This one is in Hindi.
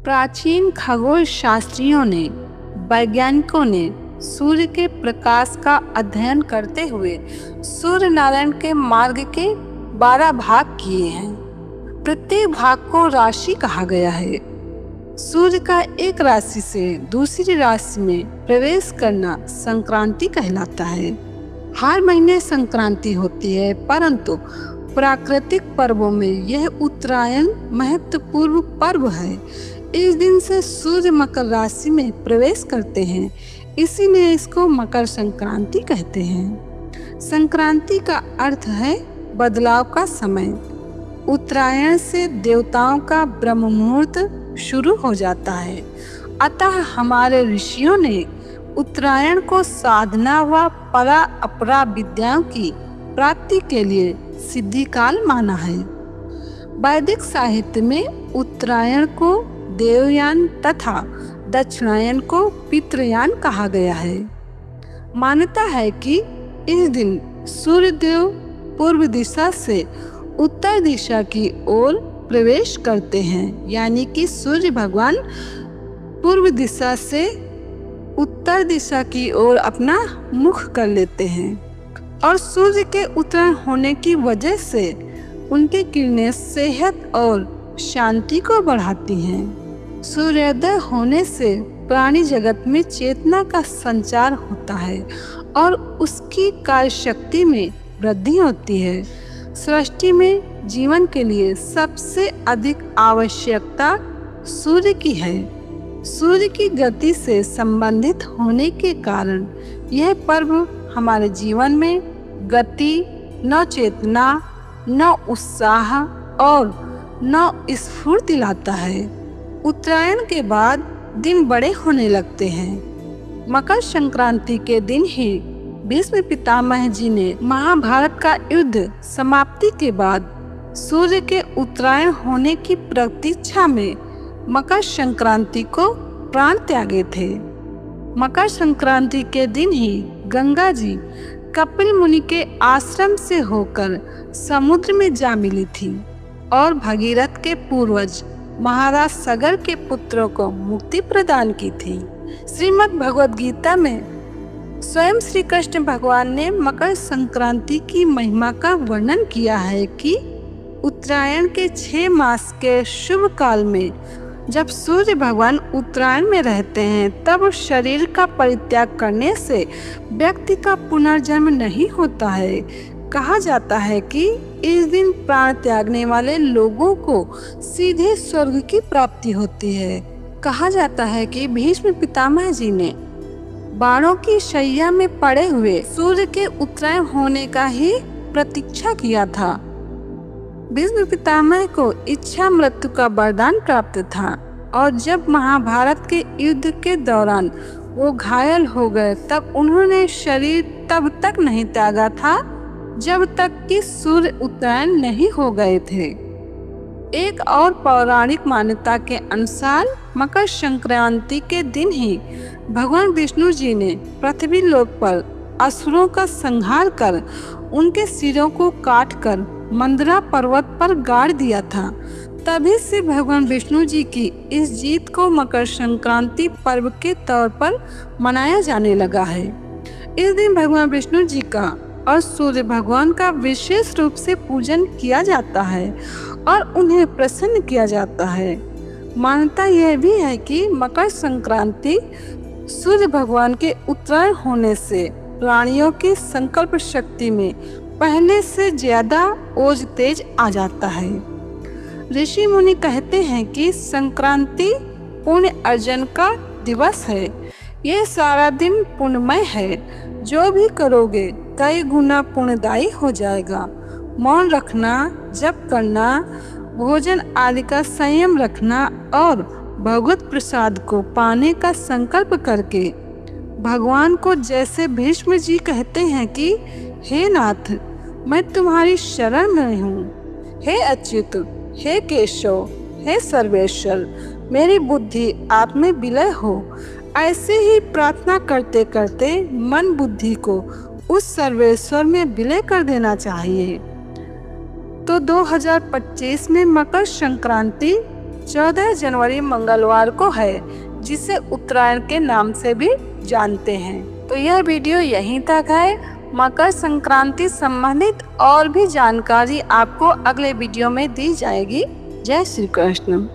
प्राचीन खगोल शास्त्रियों ने, वैज्ञानिकों ने सूर्य के प्रकाश का अध्ययन करते हुए सूर्य नारायण के मार्ग के 12 भाग किए हैं। प्रत्येक भाग को राशि कहा गया है। सूर्य का एक राशि से दूसरी राशि में प्रवेश करना संक्रांति कहलाता है। हर महीने संक्रांति होती है, परंतु प्राकृतिक पर्वों में यह उत्तरायण महत्वपूर्ण पर्व है। इस दिन से सूर्य मकर राशि में प्रवेश करते हैं, इसीलिए इसको मकर संक्रांति कहते हैं। संक्रांति का अर्थ है बदलाव का समय। उत्तरायण से देवताओं का ब्रह्म मुहूर्त शुरू हो जाता है, अतः हमारे ऋषियों ने उत्तरायण को साधना व परा अपरा विद्याओं की प्राप्ति के लिए सिद्धि काल माना है। वैदिक साहित्य में उत्तरायण को देवयान तथा दक्षिणायन को पितृयान कहा गया है। मान्यता है कि इस दिन सूर्यदेव पूर्व दिशा से उत्तर दिशा की ओर प्रवेश करते हैं, यानी कि सूर्य भगवान पूर्व दिशा से उत्तर दिशा की ओर अपना मुख कर लेते हैं और सूर्य के उत्तरायण होने की वजह से उनकी किरणें सेहत और शांति को बढ़ाती हैं। सूर्योदय होने से प्राणी जगत में चेतना का संचार होता है और उसकी कार्य शक्ति में वृद्धि होती है। सृष्टि में जीवन के लिए सबसे अधिक आवश्यकता सूर्य की है। सूर्य की गति से संबंधित होने के कारण यह पर्व हमारे जीवन में गति, न चेतना, न उत्साह और न स्फूर्ति लाता है। उत्तरायण के बाद दिन बड़े होने लगते हैं। मकर संक्रांति के दिन ही भीष्म पितामह जी ने महाभारत का युद्ध समाप्ति के बाद सूर्य के उत्तरायण होने की प्रतीक्षा में मकर संक्रांति को प्राण त्यागे थे। मकर संक्रांति के दिन ही गंगा जी कपिल मुनि के आश्रम से होकर समुद्र में जा मिली थी और भगीरथ के पूर्वज महाराज सगर के पुत्रों को मुक्ति प्रदान की थी। श्रीमद् भगवद गीता में स्वयं श्री कृष्ण भगवान ने मकर संक्रांति की महिमा का वर्णन किया है कि उत्तरायण के 6 मास के शुभ काल में जब सूर्य भगवान उत्तरायण में रहते हैं, तब शरीर का परित्याग करने से व्यक्ति का पुनर्जन्म नहीं होता है। कहा जाता है कि इस दिन प्राण त्यागने वाले लोगों को सीधे स्वर्ग की प्राप्ति होती है। कहा जाता है कि भीष्म पितामह जी ने बाणों की शैया में पड़े हुए सूर्य के उत्तरायण होने का ही प्रतीक्षा किया था। भीष्म पितामह को इच्छा मृत्यु का वरदान प्राप्त था और जब महाभारत के युद्ध के दौरान वो घायल हो गए, तब उन्होंने शरीर तब तक नहीं त्यागा था जब तक कि सूर्य उत्तरायण नहीं हो गए थे। एक और पौराणिक मान्यता के अनुसार मकर संक्रांति के दिन ही भगवान विष्णु जी ने पृथ्वी लोक पर असुरों का संहार कर उनके सिरों को काटकर मंदरा पर्वत पर गाड़ दिया था। तभी से भगवान विष्णु जी की इस जीत को मकर संक्रांति पर्व के तौर पर मनाया जाने लगा है। इस दिन भगवान विष्णु जी का और सूर्य भगवान का विशेष रूप से पूजन किया जाता है और उन्हें प्रसन्न किया जाता है। मान्यता यह भी है कि मकर संक्रांति सूर्य भगवान के उत्तरायण होने से प्राणियों की संकल्प शक्ति में पहले से ज्यादा ओज तेज आ जाता है। ऋषि मुनि कहते हैं कि संक्रांति पुण्य अर्जन का दिवस है। यह सारा दिन पुण्यमय है। जो भी करोगे कई गुना पुण्यदायी हो जाएगा। मौन रखना, जप करना, भोजन आदि का संयम रखना और भगवत प्रसाद को पाने का संकल्प करके भगवान को, जैसे भीष्म जी कहते हैं कि हे नाथ, मैं तुम्हारी शरण में हूँ। हे अच्युत, हे केशव, हे सर्वेश्वर, मेरी बुद्धि आप में विलय हो। ऐसे ही प्रार्थना करते करते मन बुद्धि को उस सर्वेश्वर में विलय कर देना चाहिए। तो 2025 में मकर संक्रांति 14 जनवरी मंगलवार को है, जिसे उत्तरायण के नाम से भी जानते हैं। तो यह वीडियो यहीं तक है। मकर संक्रांति संबंधित और भी जानकारी आपको अगले वीडियो में दी जाएगी। जय श्री कृष्ण।